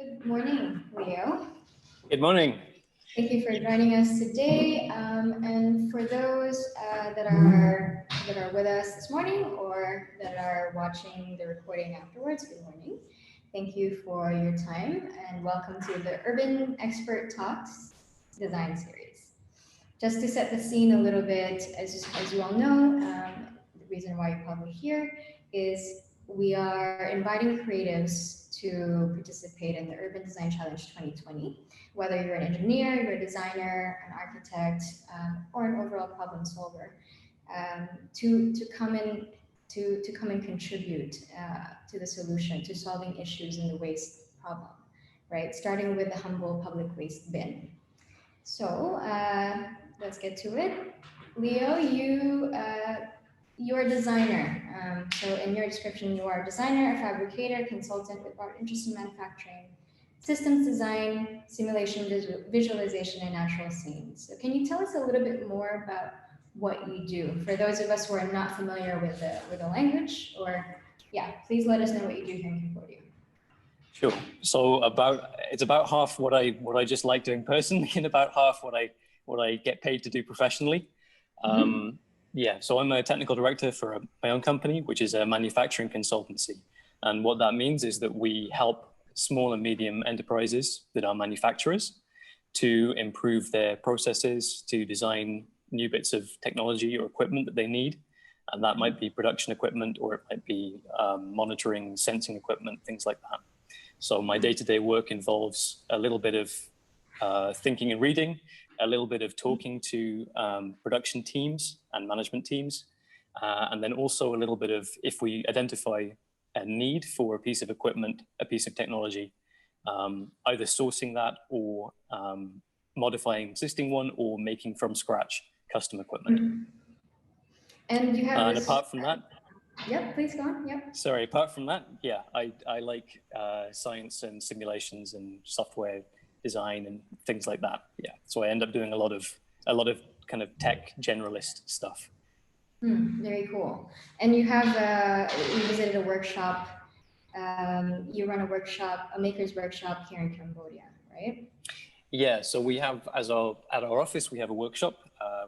Good morning, Leo. Good morning. Thank you for joining us today. And for those that are with us this morning or that are watching the recording afterwards, good morning. Thank you for your time and welcome to the Urban Expert Talks Design Series. Just to set the scene a little bit, as you all know, the reason why you're probably here is we are inviting creatives to participate in the Urban Design Challenge 2020. Whether you're an engineer, you're a designer, an architect, or an overall problem solver, to come in and contribute to the solution, to solving issues in the waste problem, right? Starting with the humble public waste bin. So let's get to it. Leo, you're a designer. So in your description, you are a designer, a fabricator, consultant with broad interest in manufacturing, systems design, simulation, visualization, and natural scenes. So can you tell us a little bit more about what you do? For those of us who are not familiar with the language, or please let us know what you do here in Cambodia. Sure. So it's about half what I just like doing personally, and about half what I get paid to do professionally. So I'm a technical director for my own company, which is a manufacturing consultancy. And what that means is that we help small and medium enterprises that are manufacturers to improve their processes, to design new bits of technology or equipment that they need. And that might be production equipment, or it might be monitoring, sensing equipment, things like that. So my day-to-day work involves a little bit of thinking and reading, a little bit of talking to production teams and management teams, and then also a little bit of, if we identify a need for a piece of equipment, a piece of technology, either sourcing that or modifying existing one or making from scratch custom equipment. And you have apart from that, yep, please go on. Yep. Sorry, apart from that, I like science and simulations and software design and things like that. So I end up doing a lot of kind of tech generalist stuff. Very cool. And you have you visited a workshop. You run a workshop, a maker's workshop here in Cambodia, right? Yeah. So we have, at our office, we have a workshop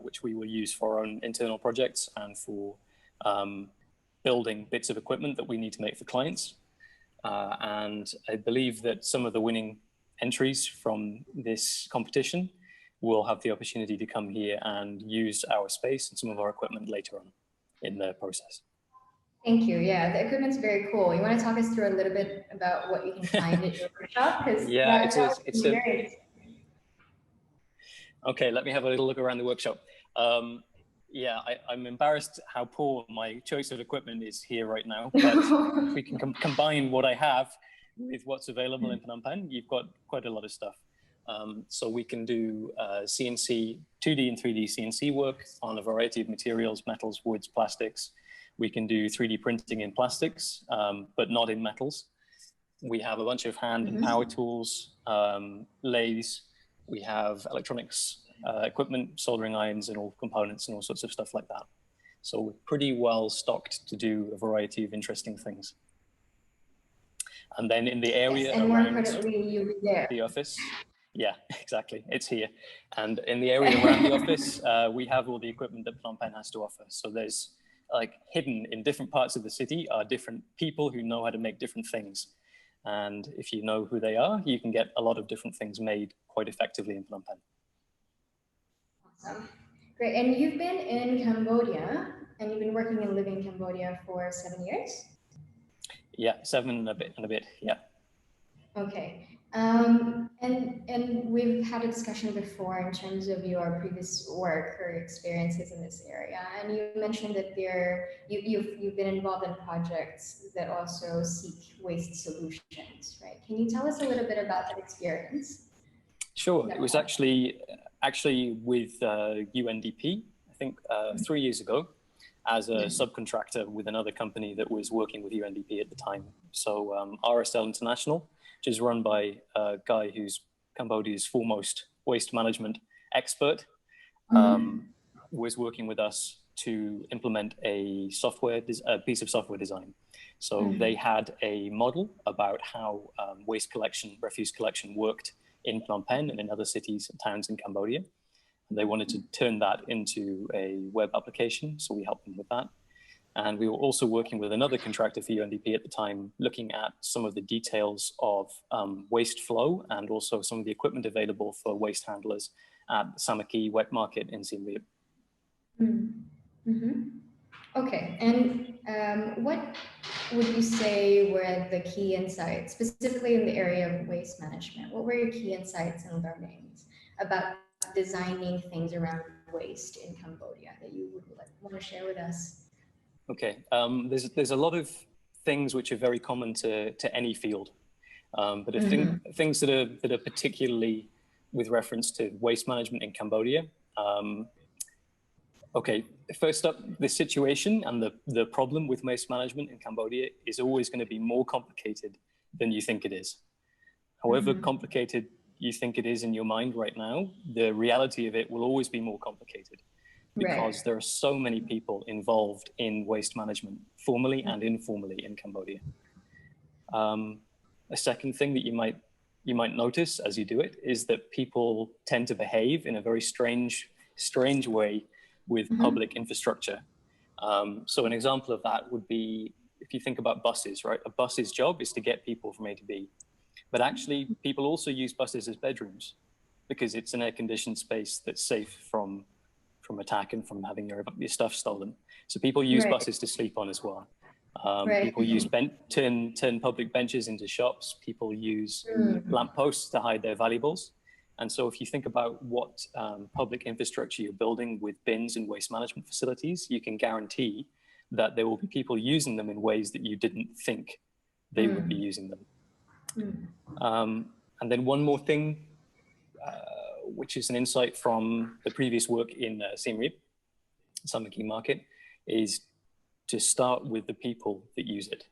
which we will use for our own internal projects and for building bits of equipment that we need to make for clients. And I believe that some of the winning entries from this competition will have the opportunity to come here and use our space and some of our equipment later on in the process. Thank you. Yeah, the equipment's very cool. You want to talk us through a little bit about what you can find at your workshop? Yeah, okay, let me have a little look around the workshop. I'm embarrassed how poor my choice of equipment is here right now, but if we can combine what I have with what's available in Phnom Penh, you've got quite a lot of stuff. So we can do CNC, 2D and 3D CNC work on a variety of materials, metals, woods, plastics. We can do 3D printing in plastics, but not in metals. We have a bunch of hand and power tools, lathes. We have electronics equipment, soldering irons and all components and all sorts of stuff like that. So we're pretty well stocked to do a variety of interesting things. And then in the area around the office, yeah, exactly, it's here. And in the area around the office, we have all the equipment that Phnom Penh has to offer. So there's like hidden in different parts of the city are different people who know how to make different things. And if you know who they are, you can get a lot of different things made quite effectively in Phnom Penh. Awesome. Great. And you've been in Cambodia and you've been working and living in Cambodia for 7 years? Yeah, 7 and a bit, yeah. Okay. And we've had a discussion before in terms of your previous work or experiences in this area. And you mentioned that you've been involved in projects that also seek waste solutions, right? Can you tell us a little bit about that experience? Sure. It was actually with UNDP, I think 3 years ago, as a subcontractor with another company that was working with UNDP at the time. So RSL International, which is run by a guy who's Cambodia's foremost waste management expert, was working with us to implement a piece of software design. So they had a model about how waste collection, refuse collection worked in Phnom Penh and in other cities and towns in Cambodia. And they wanted to turn that into a web application, so we helped them with that. And we were also working with another contractor for UNDP at the time, looking at some of the details of waste flow and also some of the equipment available for waste handlers at Samaki Wet Market in Siem Reap. Okay, and what would you say were the key insights, specifically in the area of waste management? What were your key insights and learnings about designing things around waste in Cambodia that you would want to share with us? Okay, there's a lot of things which are very common to any field, but I think things that are particularly with reference to waste management in Cambodia. Okay, first up, the situation and the problem with waste management in Cambodia is always going to be more complicated than you think it is. However complicated you think it is in your mind right now, the reality of it will always be more complicated, because there are so many people involved in waste management, formally and informally in Cambodia. A second thing that you might notice as you do it is that people tend to behave in a very strange way with public infrastructure. So an example of that would be, if you think about buses, right? A bus's job is to get people from A to B. But actually, people also use buses as bedrooms because it's an air-conditioned space that's safe from attack and from having your stuff stolen. So people use buses to sleep on as well. People use turn public benches into shops. People use lampposts to hide their valuables. And so if you think about what public infrastructure you're building with bins and waste management facilities, you can guarantee that there will be people using them in ways that you didn't think they would be using them. And then one more thing, which is an insight from the previous work in Siem Reap, Samaki Market, is to start with the people that use it.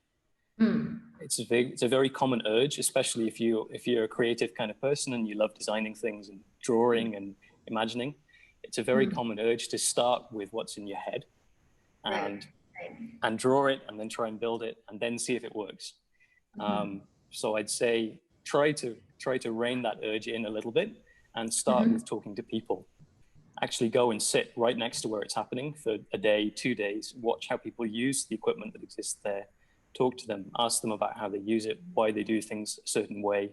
It's a very common urge, especially if you're a creative kind of person and you love designing things and drawing and imagining. It's a very common urge to start with what's in your head and draw it and then try and build it and then see if it works. So I'd say try to rein that urge in a little bit and start with talking to people. Actually go and sit right next to where it's happening for a day, 2 days, watch how people use the equipment that exists there, talk to them, ask them about how they use it, why they do things a certain way,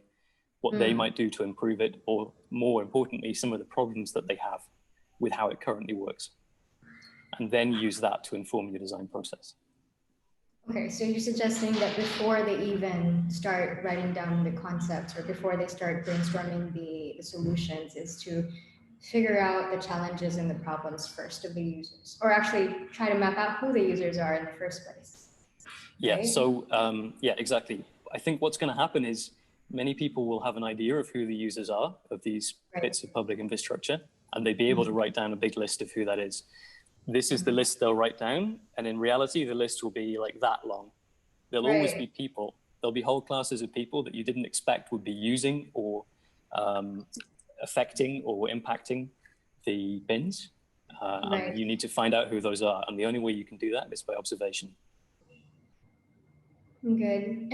what they might do to improve it, or more importantly, some of the problems that they have with how it currently works. And then use that to inform your design process. Okay, so you're suggesting that before they even start writing down the concepts or before they start brainstorming the solutions is to figure out the challenges and the problems first of the users, or actually try to map out who the users are in the first place. Yeah, right? so yeah, exactly. I think what's going to happen is many people will have an idea of who the users are of these bits of public infrastructure, and they'd be able to write down a big list of who that is. This is the list they'll write down, and in reality, the list will be like that long. There'll always be people. There'll be whole classes of people that you didn't expect would be using or affecting or impacting the bins. And you need to find out who those are. And the only way you can do that is by observation. Good.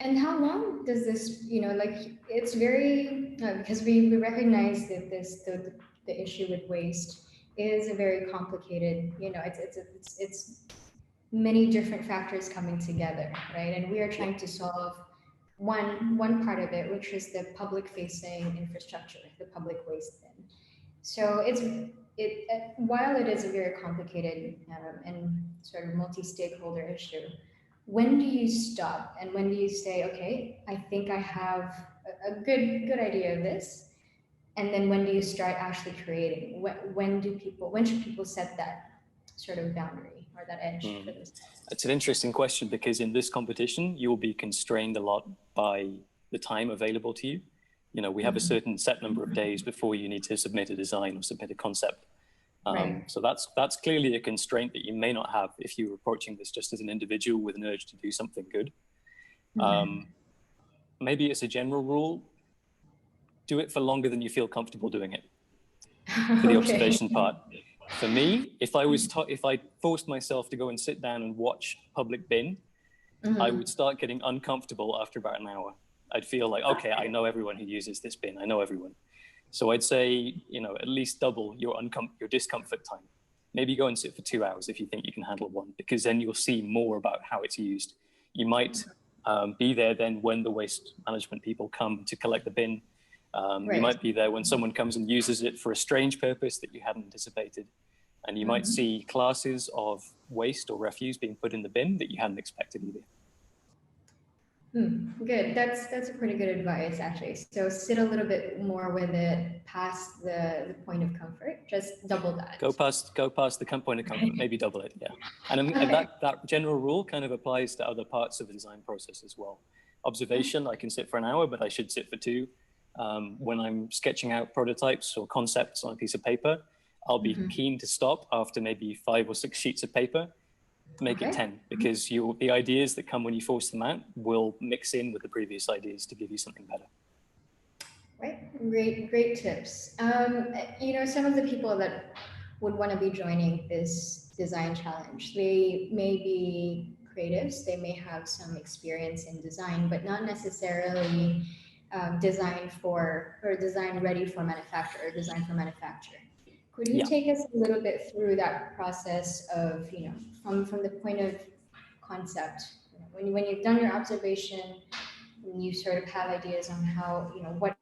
And how long does this, like it's very, because we recognize that the issue with waste is a very complicated, it's many different factors coming together, right? And we are trying to solve one part of it, which is the public facing infrastructure, the public waste bin. So while it is a very complicated and sort of multi-stakeholder issue, when do you stop and when do you say, okay, I think I have a good idea of this? And then when do you start actually creating? When should people set that sort of boundary or that edge for themselves? It's an interesting question because in this competition, you'll be constrained a lot by the time available to you. We have a certain set number of days before you need to submit a design or submit a concept. So that's clearly a constraint that you may not have if you're approaching this just as an individual with an urge to do something good. Maybe as a general rule, do it for longer than you feel comfortable doing it for the observation part. For me, if I forced myself to go and sit down and watch public bin, I would start getting uncomfortable after about an hour. I'd feel like, okay, I know everyone who uses this bin. I know everyone. So I'd say, at least double your discomfort time. Maybe go and sit for 2 hours if you think you can handle one, because then you'll see more about how it's used. You might be there then when the waste management people come to collect the bin. You might be there when someone comes and uses it for a strange purpose that you hadn't anticipated. And you might see classes of waste or refuse being put in the bin that you hadn't expected either. Good. That's a pretty good advice, actually. So sit a little bit more with it past the point of comfort. Just double that. Go past the point of comfort. Maybe double it. Yeah. And that general rule kind of applies to other parts of the design process as well. Observation, I can sit for an hour, but I should sit for 2. When I'm sketching out prototypes or concepts on a piece of paper, I'll be keen to stop after maybe 5 or 6 sheets of paper. Make it 10, because the ideas that come when you force them out will mix in with the previous ideas to give you something better. Right, great tips. Some of the people that would want to be joining this design challenge, they may be creatives, they may have some experience in design, but not necessarily design ready for manufacture or design for manufacture. Could you take us a little bit through that process of, from the point of concept, when you've done your observation, and you sort of have ideas on how, what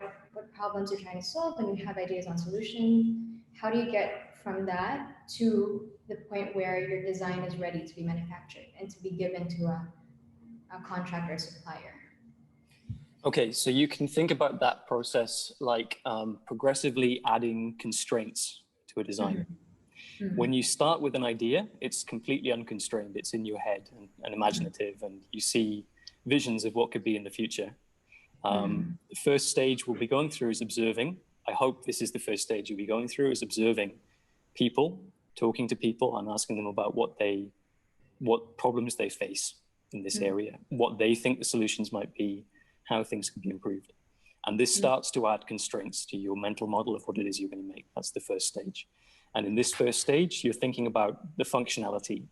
problems you're trying to solve, and you have ideas on solution, how do you get from that to the point where your design is ready to be manufactured and to be given to a contractor or supplier? Okay, so you can think about that process like progressively adding constraints to a design. When you start with an idea, it's completely unconstrained. It's in your head and imaginative, and you see visions of what could be in the future. The first stage we'll be going through is observing. I hope this is the first stage you'll be going through, is observing people, talking to people and asking them about what problems they face in this area, what they think the solutions might be, how things can be improved. And this starts to add constraints to your mental model of what it is you're going to make. That's the first stage. And in this first stage, you're thinking about the functionality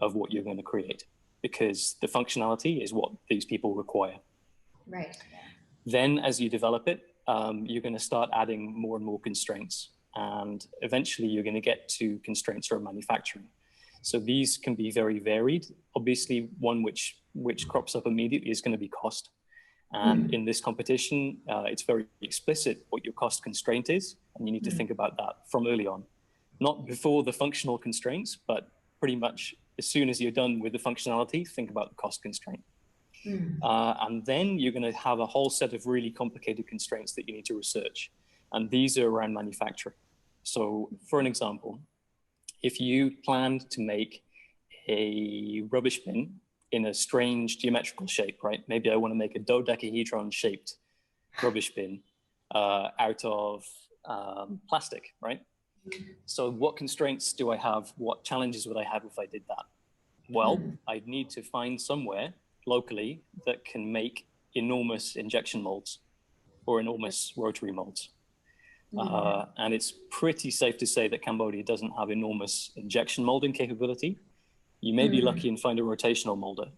of what you're going to create, because the functionality is what these people require. Right. Then as you develop it, you're going to start adding more and more constraints. And eventually you're going to get to constraints around manufacturing. So these can be very varied. Obviously, one which crops up immediately is going to be cost. And in this competition, it's very explicit what your cost constraint is. And you need to think about that from early on. Not before the functional constraints, but pretty much as soon as you're done with the functionality, think about the cost constraint. And then you're going to have a whole set of really complicated constraints that you need to research. And these are around manufacturing. So for an example, if you planned to make a rubbish bin in a strange geometrical shape, right? Maybe I want to make a dodecahedron shaped rubbish bin out of plastic, right? So what constraints do I have? What challenges would I have if I did that? Well, I'd need to find somewhere locally that can make enormous injection molds or enormous rotary molds. And it's pretty safe to say that Cambodia doesn't have enormous injection molding capability. You may be lucky and find a rotational molder.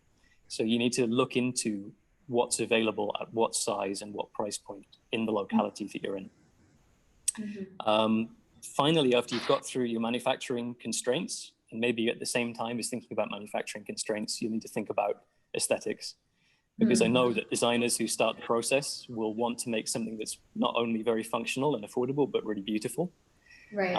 So you need to look into what's available at what size and what price point in the locality that you're in. Finally, after you've got through your manufacturing constraints, and maybe at the same time as thinking about manufacturing constraints, you need to think about aesthetics. Because I know that designers who start the process will want to make something that's not only very functional and affordable, but really beautiful. Right.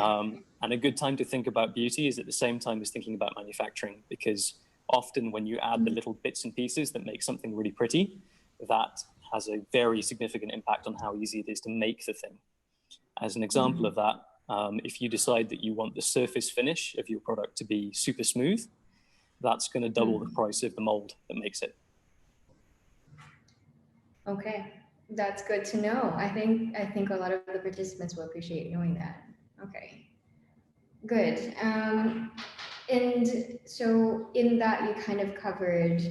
And a good time to think about beauty is at the same time as thinking about manufacturing, because often when you add the little bits and pieces that make something really pretty, that has a very significant impact on how easy it is to make the thing. As an example of that, if you decide that you want the surface finish of your product to be super smooth, that's going to double the price of the mold that makes it. Okay, that's good to know. I think a lot of the participants will appreciate knowing that. Okay, good. And so in that you kind of covered,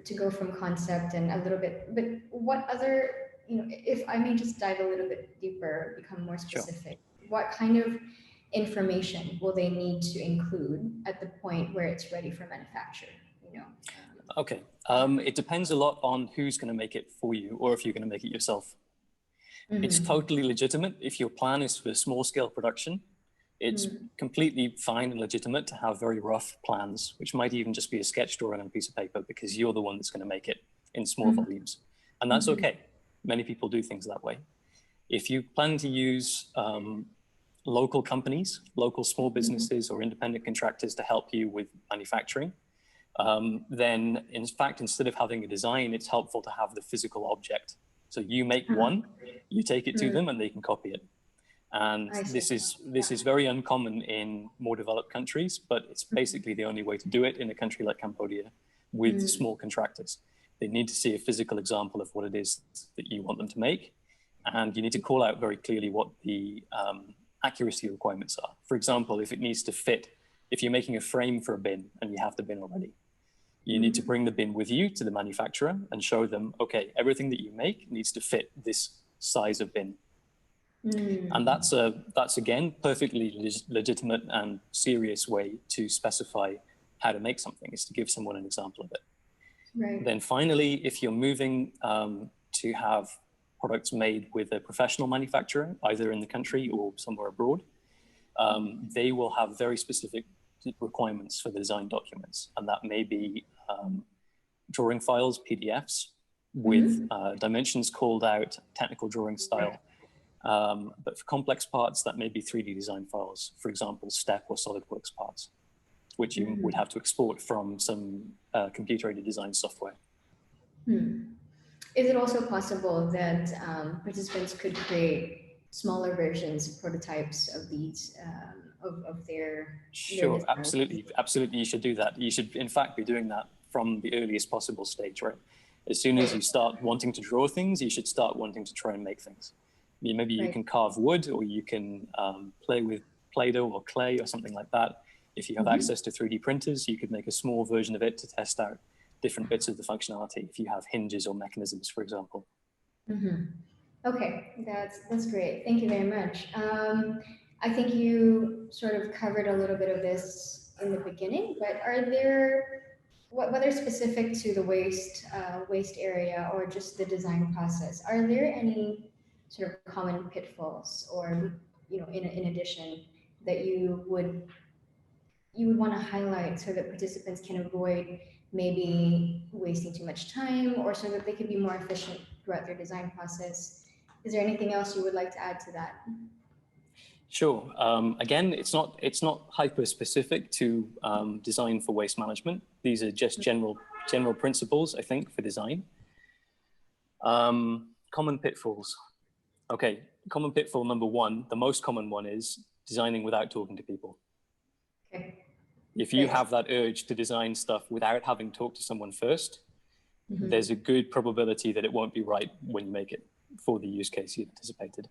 to go from concept and a little bit, but what other, if I may just dive a little bit deeper, become more specific. Sure. what kind of information will they need to include at the point where it's ready for manufacture? You know. Okay. It depends a lot on who's going to make it for you, or if you're going to make it yourself. It's totally legitimate if your plan is for small scale production. It's completely fine and legitimate to have very rough plans, which might even just be a sketch drawing on a piece of paper, because you're the one that's going to make it in small volumes. And that's okay. Many people do things that way. If you plan to use local companies, local small businesses or independent contractors to help you with manufacturing, then in fact, instead of having a design, it's helpful to have the physical object. So you make one, you take it to them and they can copy it. And this is very uncommon in more developed countries, but it's basically the only way to do it in a country like Cambodia with small contractors. They need to see a physical example of what it is that you want them to make. And you need to call out very clearly what the accuracy requirements are. For example, if it needs to fit, if you're making a frame for a bin and you have the bin already, you need to bring the bin with you to the manufacturer and show them, okay, everything that you make needs to fit this size of bin. And that's again, perfectly legitimate and serious way to specify how to make something, is to give someone an example of it. Right. Then finally, if you're moving to have products made with a professional manufacturer, either in the country or somewhere abroad, they will have very specific requirements for the design documents. And that may be drawing files, PDFs, with dimensions called out, technical drawing style. But for complex parts, that may be 3D design files, for example, STEP or SolidWorks parts, which you would have to export from some computer-aided design software. Is it also possible that participants could create smaller versions, prototypes of these, of their Sure, designs? absolutely, you should do that. You should, in fact, be doing that from the earliest possible stage, right? As soon as you start wanting to draw things, you should start wanting to try and make things. Maybe you can carve wood, or you can play with Play-Doh or clay or something like that. If you have access to 3D printers, you could make a small version of it to test out different bits of the functionality, if you have hinges or mechanisms, for example. Okay, that's great. Thank you very much. I think you sort of covered a little bit of this in the beginning, but are there, whether specific to the waste area or just the design process, are there any sort of common pitfalls, or in addition, that you would want to highlight so that participants can avoid maybe wasting too much time, or so that they can be more efficient throughout their design process? Is there anything else you would like to add to that? Sure. Again, it's not hyper specific to design for waste management. These are just general principles, I think, for design. Common pitfalls. Okay, common pitfall number one, the most common one, is designing without talking to people. Okay. If you have that urge to design stuff without having talked to someone first, there's a good probability that it won't be right when you make it for the use case you anticipated.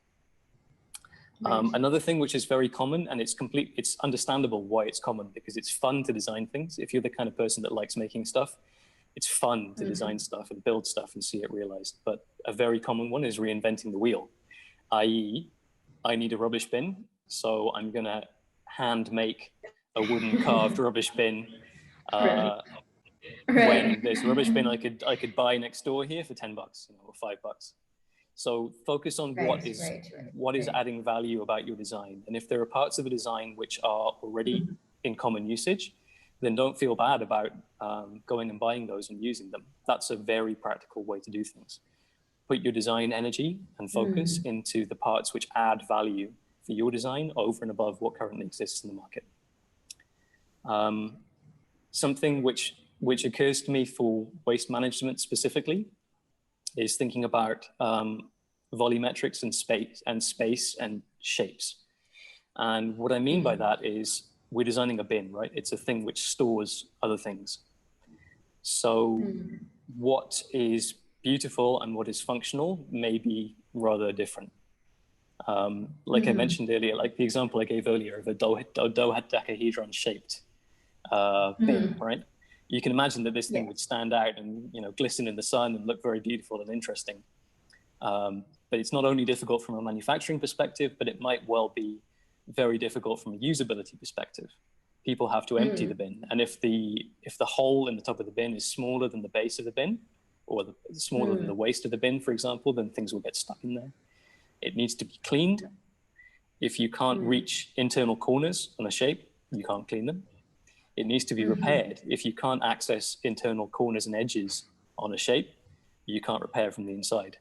Another thing which is very common, and it's understandable why it's common, because it's fun to design things. If you're the kind of person that likes making stuff, it's fun to design stuff and build stuff and see it realized. But a very common one is reinventing the wheel, i.e., I need a rubbish bin, so I'm going to hand make a wooden carved rubbish bin. When there's a rubbish bin I could buy next door here for $10, or $5. So focus on what is adding value about your design. And if there are parts of a design which are already in common usage, then don't feel bad about going and buying those and using them. That's a very practical way to do things. Put your design energy and focus into the parts which add value for your design over and above what currently exists in the market. Something which occurs to me for waste management specifically is thinking about volumetrics and space and shapes. And what I mean by that is, we're designing a bin, right? It's a thing which stores other things. So what is beautiful and what is functional may be rather different. Like I mentioned earlier, like the example I gave earlier of a dodecahedron shaped bin, right? You can imagine that this thing would stand out and glisten in the sun and look very beautiful and interesting. But it's not only difficult from a manufacturing perspective, but it might well be very difficult from a usability perspective. People have to empty the bin, and if the hole in the top of the bin is smaller than the base of the bin, or smaller than the waist of the bin, for example, then things will get stuck in there. It needs to be cleaned. If you can't reach internal corners on a shape, you can't clean them. It needs to be repaired. If you can't access internal corners and edges on a shape, you can't repair from the inside.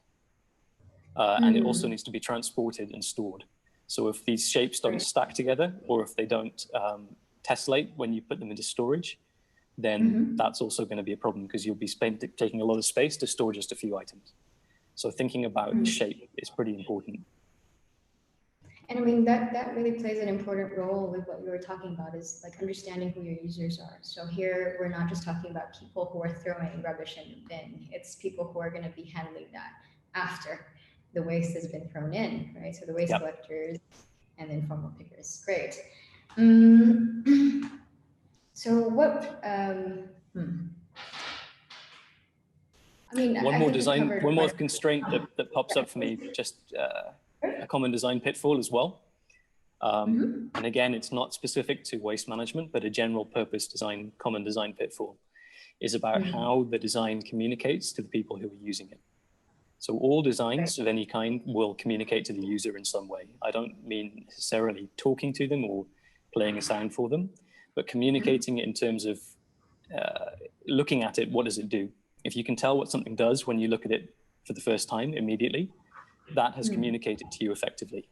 And it also needs to be transported and stored. So if these shapes don't stack together, or if they don't tessellate when you put them into storage, then that's also going to be a problem, because you'll be taking a lot of space to store just a few items. So thinking about shape is pretty important. And I mean, that really plays an important role with what you were talking about, is like understanding who your users are. So here, we're not just talking about people who are throwing rubbish in the bin. It's people who are going to be handling that after the waste has been thrown in, right? So the waste collectors and the informal pickers. Great. So what, I mean, one I more think one more constraint that pops up for me, just a common design pitfall as well. And again, it's not specific to waste management, but a general purpose design, common design pitfall is about how the design communicates to the people who are using it. So all designs of any kind will communicate to the user in some way. I don't mean necessarily talking to them or playing a sound for them, but communicating it in terms of looking at it, what does it do? If you can tell what something does when you look at it for the first time immediately, that has communicated to you effectively.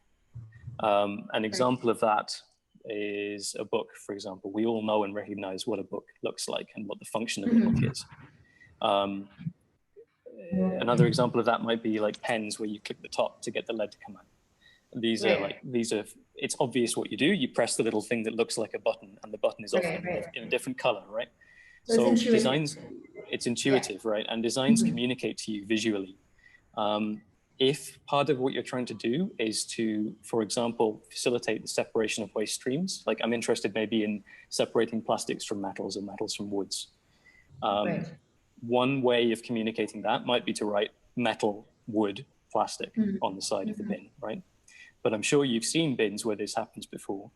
An example of that is a book, for example. We all know and recognize what a book looks like and what the function of a book is. Another example of that might be like pens, where you click the top to get the lead to come out. These are, it's obvious what you do. You press the little thing that looks like a button, and the button is often in a different color, right? So designs, it's intuitive, right? And designs communicate to you visually. If part of what you're trying to do is to, for example, facilitate the separation of waste streams, like I'm interested maybe in separating plastics from metals and metals from woods. One way of communicating that might be to write metal, wood, plastic on the side of the bin, right? But I'm sure you've seen bins where this happens before.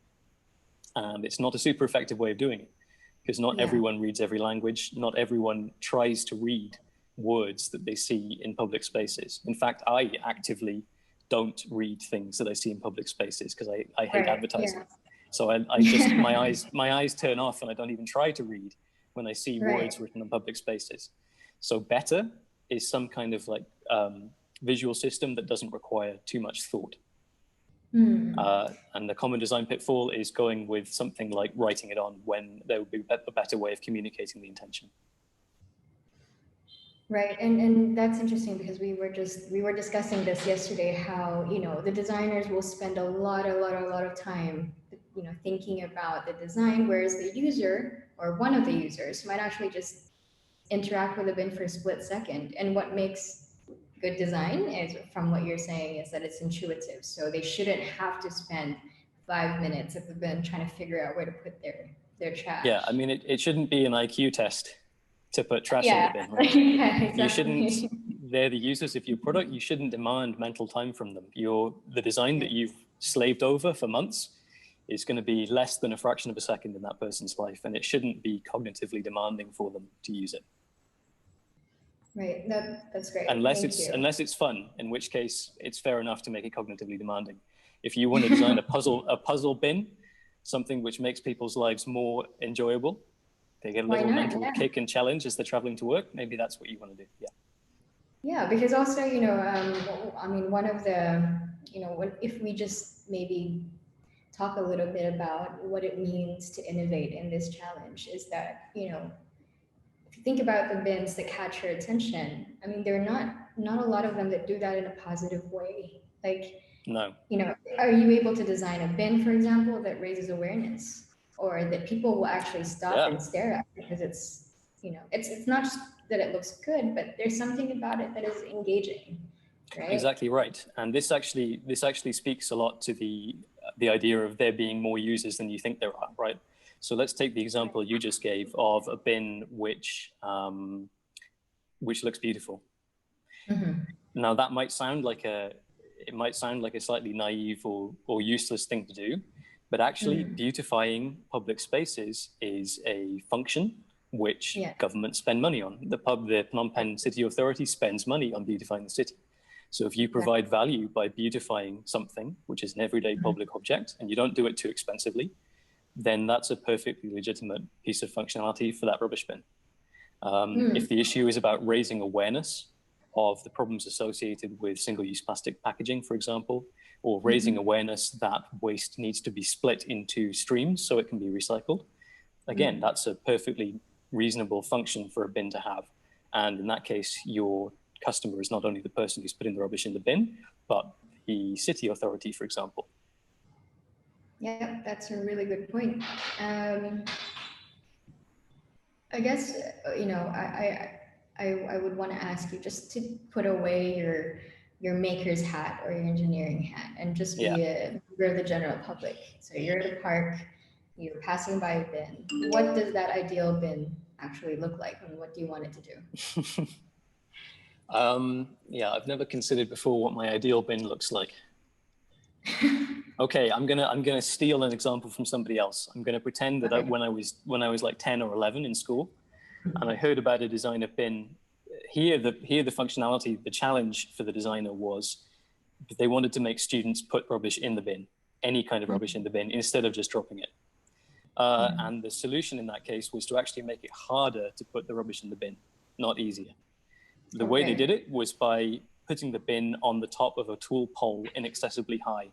And it's not a super effective way of doing it, because not everyone reads every language. Not everyone tries to read words that they see in public spaces. In fact, I actively don't read things that I see in public spaces because I hate advertising. So I just, my eyes turn off, and I don't even try to read when I see words written on public spaces. So better is some kind of like visual system that doesn't require too much thought. And the common design pitfall is going with something like writing it on when there would be a better way of communicating the intention. Right, and that's interesting, because we were discussing this yesterday, how, you know, the designers will spend a lot of time, you know, thinking about the design, whereas the user, or one of the users, might actually just interact with the bin for a split second. And what makes good design is, from what you're saying, is that it's intuitive. So they shouldn't have to spend 5 minutes at the bin trying to figure out where to put their trash. Yeah, I mean, it shouldn't be an IQ test to put trash in the bin, right? Exactly. You shouldn't, they're the users of your product. You shouldn't demand mental time from them. The design that you've slaved over for months is going to be less than a fraction of a second in that person's life, and it shouldn't be cognitively demanding for them to use it. Right, that's great. Unless it's fun, in which case it's fair enough to make it cognitively demanding. If you want to design a puzzle bin, something which makes people's lives more enjoyable, they get a little mental kick and challenge as they're traveling to work, maybe that's what you want to do. Yeah, because also, you know, I mean, one of the, you know, if we just maybe talk a little bit about what it means to innovate in this challenge, is that, you know, if you think about the bins that catch your attention, I mean, there are not a lot of them that do that in a positive way. Like, no, you know, are you able to design a bin, for example, that raises awareness, or that people will actually stop and stare at, because it's, you know, it's not just that it looks good, but there's something about it that is engaging, right? Exactly right. And this actually speaks a lot to the idea of there being more users than you think there are, right? So let's take the example you just gave of a bin which looks beautiful. Now that might sound like a slightly naive or useless thing to do, But actually, beautifying public spaces is a function which governments spend money on. The Phnom Penh City Authority spends money on beautifying the city. So if you provide value by beautifying something, which is an everyday public object, and you don't do it too expensively, then that's a perfectly legitimate piece of functionality for that rubbish bin. If the issue is about raising awareness of the problems associated with single-use plastic packaging, for example, or raising awareness that waste needs to be split into streams so it can be recycled, again, that's a perfectly reasonable function for a bin to have. And in that case, your customer is not only the person who's putting the rubbish in the bin, but the city authority, for example. Yeah, that's a really good point. I guess, I would want to ask you just to put away your maker's hat or your engineering hat and just be a member of the general public. So you're at a park, you're passing by a bin. What does that ideal bin actually look like, and what do you want it to do? I've never considered before what my ideal bin looks like. Okay, I'm gonna steal an example from somebody else. I'm gonna pretend that when I was like 10 or 11 in school, and I heard about a designer bin. Here the functionality, the challenge for the designer was they wanted to make students put rubbish in the bin, any kind of rubbish in the bin, instead of just dropping it. And the solution in that case was to actually make it harder to put the rubbish in the bin, not easier. The way they did it was by putting the bin on the top of a tool pole inaccessibly high,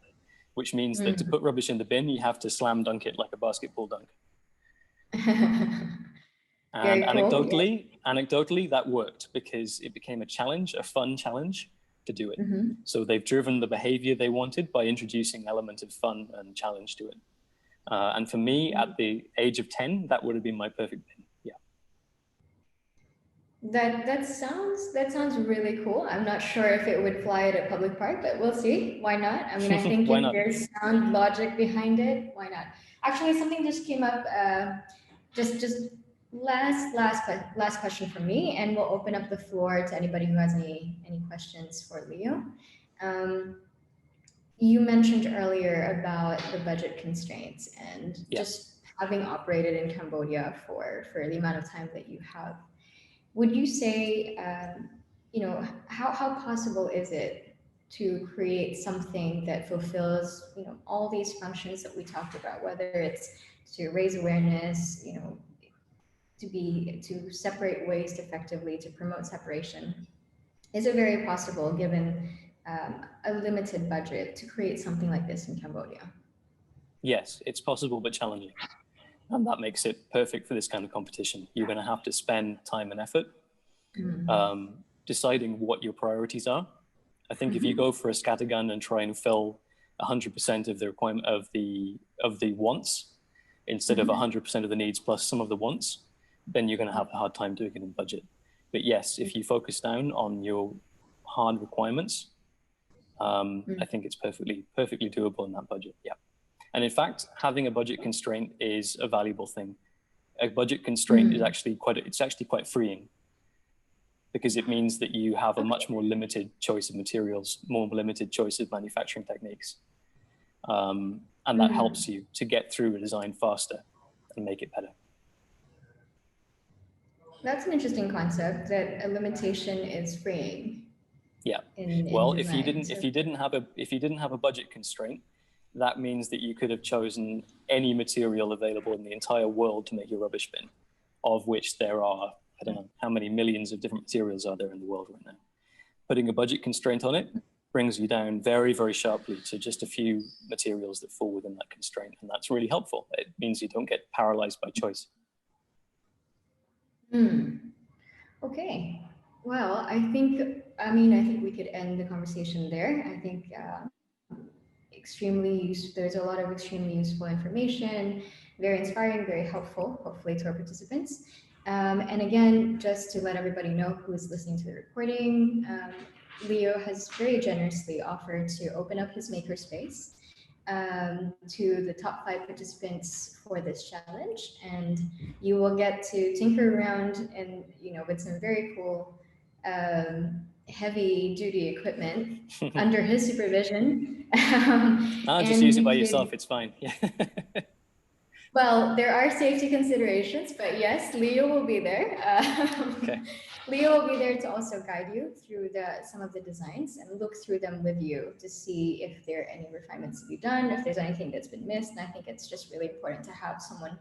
which means that to put rubbish in the bin, you have to slam dunk it like a basketball dunk. And anecdotally, that worked because it became a challenge, a fun challenge to do it. So they've driven the behavior they wanted by introducing element of fun and challenge to it. And for me, at the age of 10, that would have been my perfect bin. That sounds really cool. I'm not sure if it would fly at a public park, but we'll see. Why not? I mean, I think if there's sound logic behind it, why not? Actually, something just came up. Just last question from me, and we'll open up the floor to anybody who has any questions for Leo. You mentioned earlier about the budget constraints and just having operated in Cambodia for the amount of time that you have. Would you say, how possible is it to create something that fulfills, all these functions that we talked about, whether it's to raise awareness, to separate waste effectively, to promote separation? Is it very possible, given a limited budget, to create something like this in Cambodia? Yes, it's possible, but challenging. And that makes it perfect for this kind of competition. You're going to have to spend time and effort deciding what your priorities are. I think if you go for a scattergun and try and fill 100% of the requirement of the wants instead of 100% of the needs plus some of the wants, then you're going to have a hard time doing it in budget. But yes, if you focus down on your hard requirements, I think it's perfectly doable in that budget. Yeah. And in fact, having a budget constraint is a valuable thing. A budget constraint is actually quite freeing, because it means that you have a much more limited choice of materials, more limited choice of manufacturing techniques. And that helps you to get through a design faster and make it better. That's an interesting concept, that a limitation is freeing. Yeah. Well, if you didn't have a budget constraint, that means that you could have chosen any material available in the entire world to make your rubbish bin, of which there are, I don't know how many millions of different materials are there in the world right now. Putting a budget constraint on it brings you down very, very sharply to just a few materials that fall within that constraint. And that's really helpful. It means you don't get paralyzed by choice. Okay. Well, I think we could end the conversation there. I think there's a lot of extremely useful information, very inspiring, very helpful, hopefully, to our participants. And again, just to let everybody know who is listening to the recording, Leo has very generously offered to open up his makerspace to the top 5 participants for this challenge, and you will get to tinker around and with some very cool heavy duty equipment under his supervision. Just use it by yourself, it's fine. Yeah. Well, there are safety considerations, but yes, Leo will be there. Okay. Leo will be there to also guide you through some of the designs and look through them with you to see if there are any refinements to be done, if there's anything that's been missed. And I think it's just really important to have someone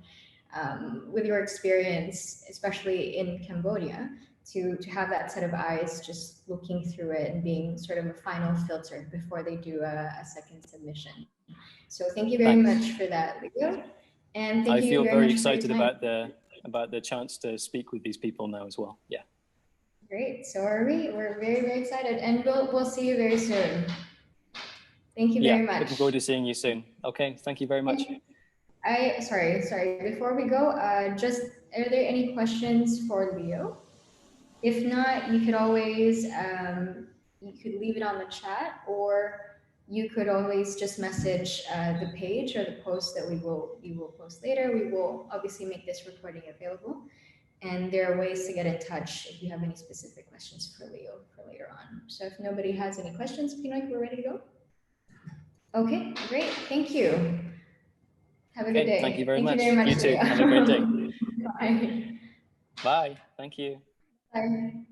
with your experience, especially in Cambodia, to have that set of eyes just looking through it and being sort of a final filter before they do a second submission. So thank you very much for that, Leo. And thank I you feel very very much excited about the chance to speak with these people now as well. Yeah. Great. So are we. We're very, very excited, and we'll see you very soon. Thank you very much. Looking forward to seeing you soon. Okay. Thank you very much. Sorry. Before we go, just are there any questions for Leo? If not, you could always you could leave it on the chat, or you could always just message the page or the post that we will post later. We will obviously make this recording available, and there are ways to get in touch if you have any specific questions for Leo for later on. So if nobody has any questions, Pinoy, we're ready to go. Okay, great. Thank you. Have a good day. Thank you very much. You too. Leo. Have a great day. Bye. Bye. Thank you. Bye.